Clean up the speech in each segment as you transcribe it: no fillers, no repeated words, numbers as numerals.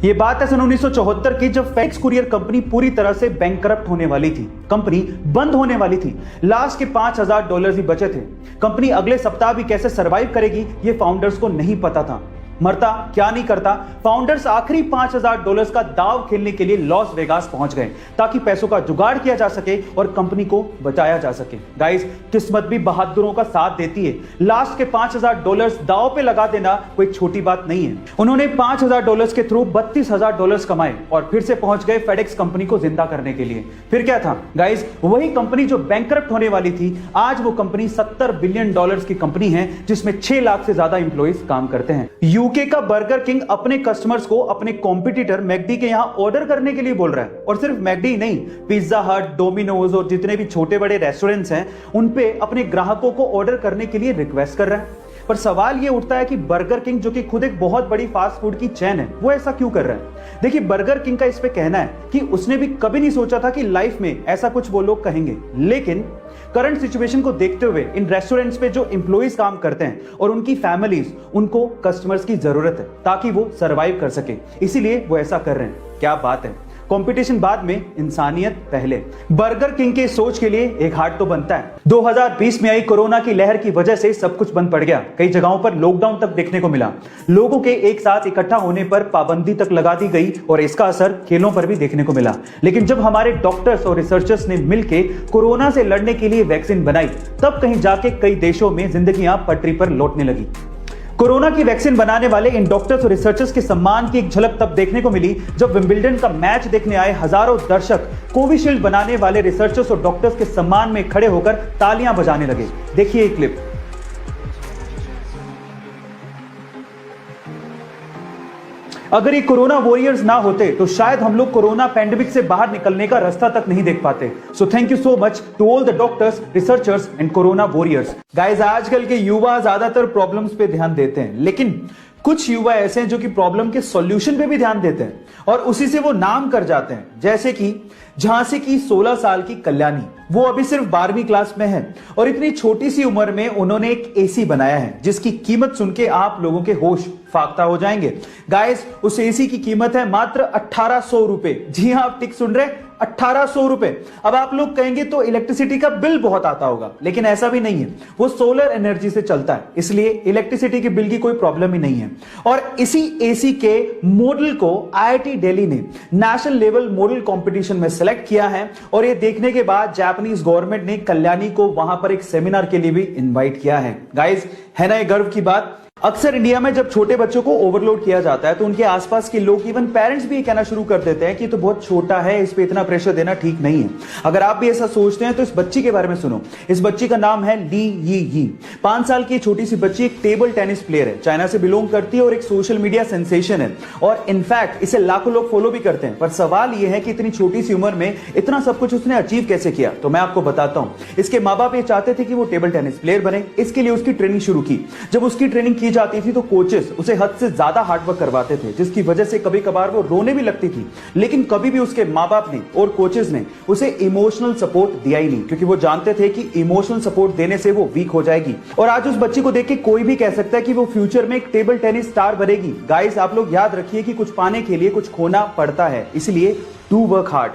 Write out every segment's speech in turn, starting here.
ये बात है सन 1974 की, जब फेडेक्स कुरियर कंपनी पूरी तरह से बैंकरप्ट होने वाली थी। कंपनी बंद होने वाली थी। लास्ट के $5,000 ही बचे थे। कंपनी अगले सप्ताह भी कैसे सरवाइव करेगी ये फाउंडर्स को नहीं पता था। मरता क्या नहीं करता, फाउंडर्स आखिरी $5,000 का दाव खेलने के लिए लॉस वेगास पहुंच गए ताकि पैसों का जुगाड़ किया जा सके और कंपनी को बचाया जा सके। गाइस, किस्मत भी बहादुरों का साथ देती है। लास्ट के $5,000 दाव पे लगा देना कोई छोटी बात नहीं है। उन्होंने $5,000 के थ्रू $32,000 कमाए और फिर से पहुंच गए फेडेक्स कंपनी को जिंदा करने के लिए। फिर क्या था गाइस, वही कंपनी जो बैंकरप्ट होने वाली थी, आज वो कंपनी $70 बिलियन की कंपनी है जिसमें 6 लाख से ज्यादा इंप्लॉइज काम करते हैं। यूके का बर्गर किंग अपने कस्टमर्स को अपने कॉम्पिटिटर मैकडी के यहां ऑर्डर करने के लिए बोल रहा है। और सिर्फ मैकडी नहीं, पिज्जा हट, डोमिनोज और जितने भी छोटे बड़े रेस्टोरेंट्स हैं उन पे अपने ग्राहकों को ऑर्डर करने के लिए रिक्वेस्ट कर रहा है। पर सवाल यह उठता है कि बर्गर किंग, जो कि खुद एक बहुत बड़ी फास्ट फूड की चेन है, वो ऐसा क्यों कर रहा है? देखिए, बर्गर किंग का इस पे कहना है कि उसने भी कभी नहीं सोचा था कि लाइफ में ऐसा कुछ वो लोग कहेंगे, लेकिन करंट सिचुएशन को देखते हुए इन रेस्टोरेंट्स पे जो एम्प्लॉइज काम करते हैं और उनकी फैमिलीज, उनको कस्टमर्स की जरूरत है ताकि वो सरवाइव कर सके, इसीलिए वो ऐसा कर रहे हैं। क्या बात है, कंपटीशन बाद में, इंसानियत पहले। बर्गर किंग के सोच के लिए एक हार्ट तो बनता है। 2020 में आई कोरोना की लहर की वजह से सब कुछ बंद पड़ गया। कई जगहों पर लॉकडाउन तक देखने को मिला। लोगों के एक साथ इकट्ठा होने पर पाबंदी तक लगा दी गई और इसका असर खेलों पर भी देखने को मिला। लेकिन जब हमारे डॉक्टर्स और रिसर्चर्स ने मिलकर कोरोना से लड़ने के लिए वैक्सीन बनाई, तब कहीं जाके कई देशों में जिंदगियां पटरी पर लौटने लगी। कोरोना की वैक्सीन बनाने वाले इन डॉक्टर्स और रिसर्चर्स के सम्मान की एक झलक तब देखने को मिली जब विंबलडन का मैच देखने आए हजारों दर्शक कोविशील्ड बनाने वाले रिसर्चर्स और डॉक्टर्स के सम्मान में खड़े होकर तालियां बजाने लगे। देखिए ये क्लिप। अगर ये कोरोना वॉरियर्स ना होते तो शायद हम लोग कोरोना पैंडेमिक से बाहर निकलने का रास्ता तक नहीं देख पाते। So thank you so much to all the doctors, researchers and corona warriors. Guys, आजकल के युवा ज्यादातर प्रॉब्लम्स पे ध्यान देते हैं, लेकिन कुछ युवा ऐसे हैं जो कि प्रॉब्लम के सॉल्यूशन पे भी ध्यान देते हैं और उसी से वो नाम कर जाते हैं। जैसे कि झांसी की 16 साल की कल्याणी, वो अभी सिर्फ 12वीं क्लास में है और इतनी छोटी सी उम्र में उन्होंने एक एसी बनाया है जिसकी कीमत सुन के आप लोगों के होश फाख्ता हो जाएंगे। गाइस, उस एसी की कीमत है मात्र 1800 रुपए। जी हां, आप ठीक सुन रहे, 1800 रुपए। अब आप लोग कहेंगे तो इलेक्ट्रिसिटी का बिल बहुत आता होगा, लेकिन ऐसा भी नहीं है। वो सोलर एनर्जी से चलता है, इसलिए इलेक्ट्रिसिटी के बिल की कोई प्रॉब्लम ही नहीं है। और इसी एसी के मॉडल को आईआईटी दिल्ली ने नेशनल लेवल मॉडल कंपटीशन में सेलेक्ट किया है और ये देखने के बाद जापानीज गवर्नमेंट ने कल्याणी को वहां पर एक सेमिनार के लिए भी इन्वाइट किया है। गाइस, है ना ये गर्व की बात? अक्सर इंडिया में जब छोटे बच्चों को ओवरलोड किया जाता है तो उनके आसपास के लोग, इवन पेरेंट्स भी कहना शुरू कर देते हैं कि तो बहुत छोटा है, इस पे इतना प्रेशर देना ठीक नहीं है। अगर आप भी ऐसा सोचते हैं तो इस बच्ची के बारे में सुनो। इस बच्ची का नाम है ली यी। 5 साल की छोटी सी बच्ची एक टेबल टेनिस प्लेयर है, चाइना से बिलोंग करती है और एक सोशल मीडिया सेंसेशन है और इनफैक्ट इसे लाखों लोग फॉलो भी करते हैं। पर सवाल यह है कि इतनी छोटी सी उम्र में इतना सब कुछ उसने अचीव कैसे किया? तो मैं आपको बताता हूं। इसके माँ बाप ये चाहते थे कि वो टेबल टेनिस प्लेयर बने, इसके लिए उसकी ट्रेनिंग शुरू की। जब उसकी ट्रेनिंग की जाती थी तो कोचेस उसे हद से ज्यादा हार्डवर्क करवाते थे, जिसकी वजह से कभी कभार वो रोने भी लगती थी। लेकिन कभी भी उसके माँ बाप ने और कोचेस ने उसे इमोशनल सपोर्ट दिया ही नहीं, क्योंकि वो जानते थे कि इमोशनल सपोर्ट देने से वो वीक हो जाएगी। और आज उस बच्ची को देख के कोई भी कह सकता है कि वो फ्यूचर में एक टेबल टेनिस स्टार बनेगी। गाइस, आप लोग याद रखिए कि कुछ पाने के लिए कुछ खोना पड़ता है, इसलिए डू वर्क हार्ड।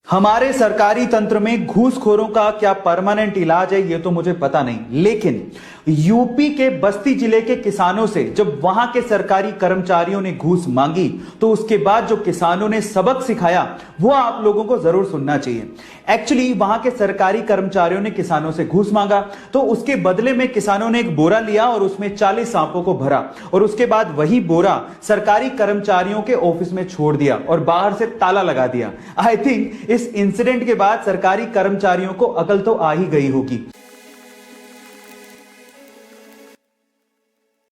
हमारे सरकारी तंत्र में घूसखोरों का क्या परमानेंट इलाज है ये तो मुझे पता नहीं, लेकिन यूपी के बस्ती जिले के किसानों से जब वहां के सरकारी कर्मचारियों ने घूस मांगी तो उसके बाद जो किसानों ने सबक सिखाया वो आप लोगों को जरूर सुनना चाहिए। एक्चुअली वहां के सरकारी कर्मचारियों ने किसानों से घूस मांगा तो उसके बदले में किसानों ने एक बोरा लिया और उसमें 40 सांपों को भरा और उसके बाद वही बोरा सरकारी कर्मचारियों के ऑफिस में छोड़ दिया और बाहर से ताला लगा दिया। आई थिंक इस इंसिडेंट के बाद सरकारी कर्मचारियों को अकल तो आ ही गई होगी।